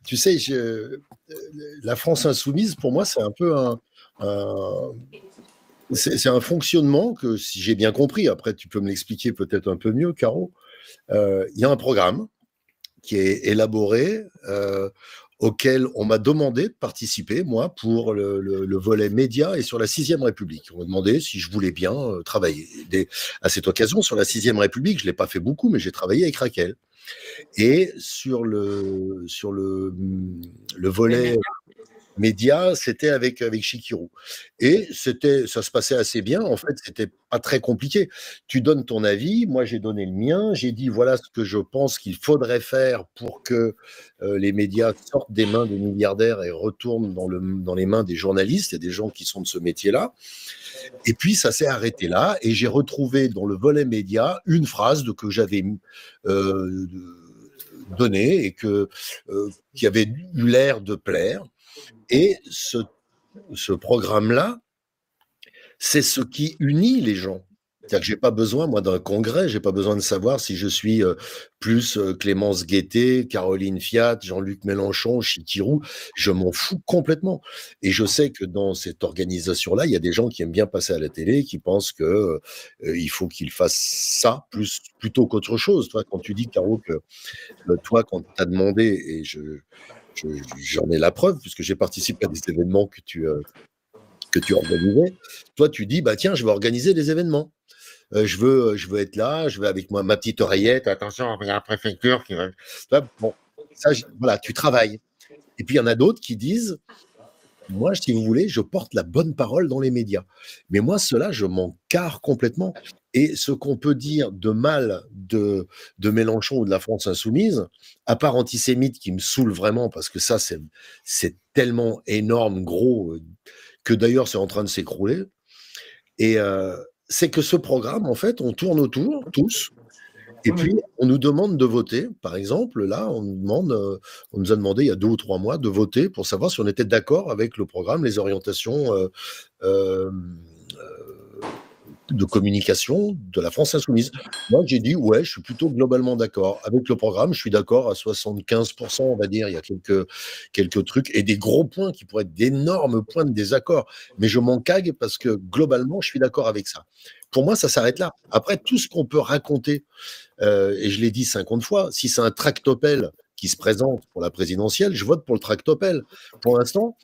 tu sais, la France insoumise, pour moi, c'est un peu un c'est un fonctionnement que, si j'ai bien compris, après tu peux me l'expliquer peut-être un peu mieux, Caro, il y a un programme qui est élaboré, auquel on m'a demandé de participer, moi, pour le volet média et sur la Sixième République. On m'a demandé si je voulais bien travailler. À cette occasion, sur la Sixième République, je ne l'ai pas fait beaucoup, mais j'ai travaillé avec Raquel. Et sur le Les volet médias. média, c'était avec Chikirou. Et ça se passait assez bien. En fait, c'était pas très compliqué. Tu donnes ton avis, moi j'ai donné le mien, j'ai dit voilà ce que je pense qu'il faudrait faire pour que les médias sortent des mains des milliardaires et retournent dans les mains des journalistes et des gens qui sont de ce métier-là. Et puis ça s'est arrêté là, et j'ai retrouvé dans le volet média une phrase que j'avais euh, donnée et qui avait eu l'air de plaire. Et ce programme-là, c'est ce qui unit les gens. C'est-à-dire que j'ai pas besoin, moi, d'un congrès, j'ai pas besoin de savoir si je suis plus Clémence Guettet, Caroline Fiat, Jean-Luc Mélenchon, Chikirou, je m'en fous complètement. Et je sais que dans cette organisation-là, il y a des gens qui aiment bien passer à la télé, qui pensent que il faut qu'ils fassent ça plutôt qu'autre chose. Toi, quand tu dis, Caro, que toi, quand tu as demandé, et j'en ai la preuve, puisque j'ai participé à des événements que tu organisais. Toi, tu dis, bah tiens, je vais organiser des événements. Je veux être là, je vais avec moi, ma petite oreillette. Attention, il y a la préfecture qui va. Bon, ça, voilà, tu travailles. Et puis il y en a d'autres qui disent, moi, si vous voulez, je porte la bonne parole dans les médias. Mais moi, cela, je m'en carre complètement. Et ce qu'on peut dire de mal de Mélenchon ou de la France insoumise, à part antisémite qui me saoule vraiment, parce que ça, c'est tellement énorme, gros, que d'ailleurs, c'est en train de s'écrouler. Et c'est que ce programme, en fait, on tourne autour, tous, et puis on nous demande de voter. Par exemple, là, on nous a demandé il y a 2 ou 3 mois de voter pour savoir si on était d'accord avec le programme, les orientations euh, de communication de la France insoumise. Moi, j'ai dit, ouais, je suis plutôt globalement d'accord. Avec le programme, je suis d'accord à 75%, on va dire. Il y a quelques trucs et des gros points qui pourraient être d'énormes points de désaccord. Mais je m'en cague parce que globalement, je suis d'accord avec ça. Pour moi, ça s'arrête là. Après, tout ce qu'on peut raconter, et je l'ai dit 50 fois, si c'est un tractopelle qui se présente pour la présidentielle, je vote pour le tractopelle. Pour l'instant,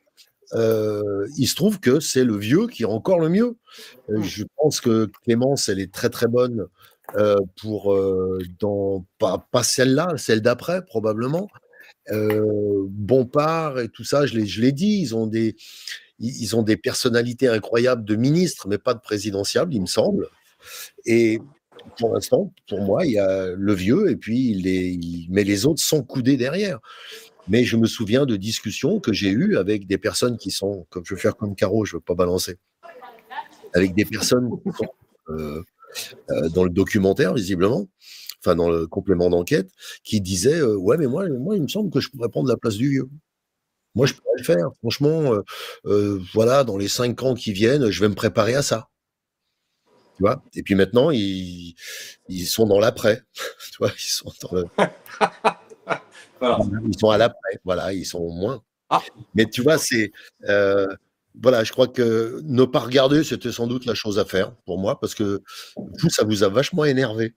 il se trouve que c'est le vieux qui est encore le mieux. Je pense que Clémence, elle est très très bonne pour pas celle-là, celle d'après probablement. Bompard et tout ça, je l'ai dit, ils ont des personnalités incroyables de ministres, mais pas de présidentiables, il me semble. Et pour l'instant, pour moi, il y a le vieux et puis il met les autres sans couder derrière. Mais je me souviens de discussions que j'ai eues avec des personnes qui sont, comme je veux faire comme Caro, je ne veux pas balancer, avec des personnes qui sont dans le documentaire, visiblement, enfin dans le complément d'enquête, qui disaient ouais, mais moi, il me semble que je pourrais prendre la place du vieux. Moi, je pourrais le faire. Franchement, voilà, dans les 5 ans qui viennent, je vais me préparer à ça. Tu vois. Et puis maintenant, ils sont dans l'après. Tu vois, Voilà. ils sont à l'après. Voilà, ils sont moins. Ah, Mais tu vois, voilà, je crois que ne pas regarder, c'était sans doute la chose à faire pour moi, parce que vous, ça vous a vachement énervé.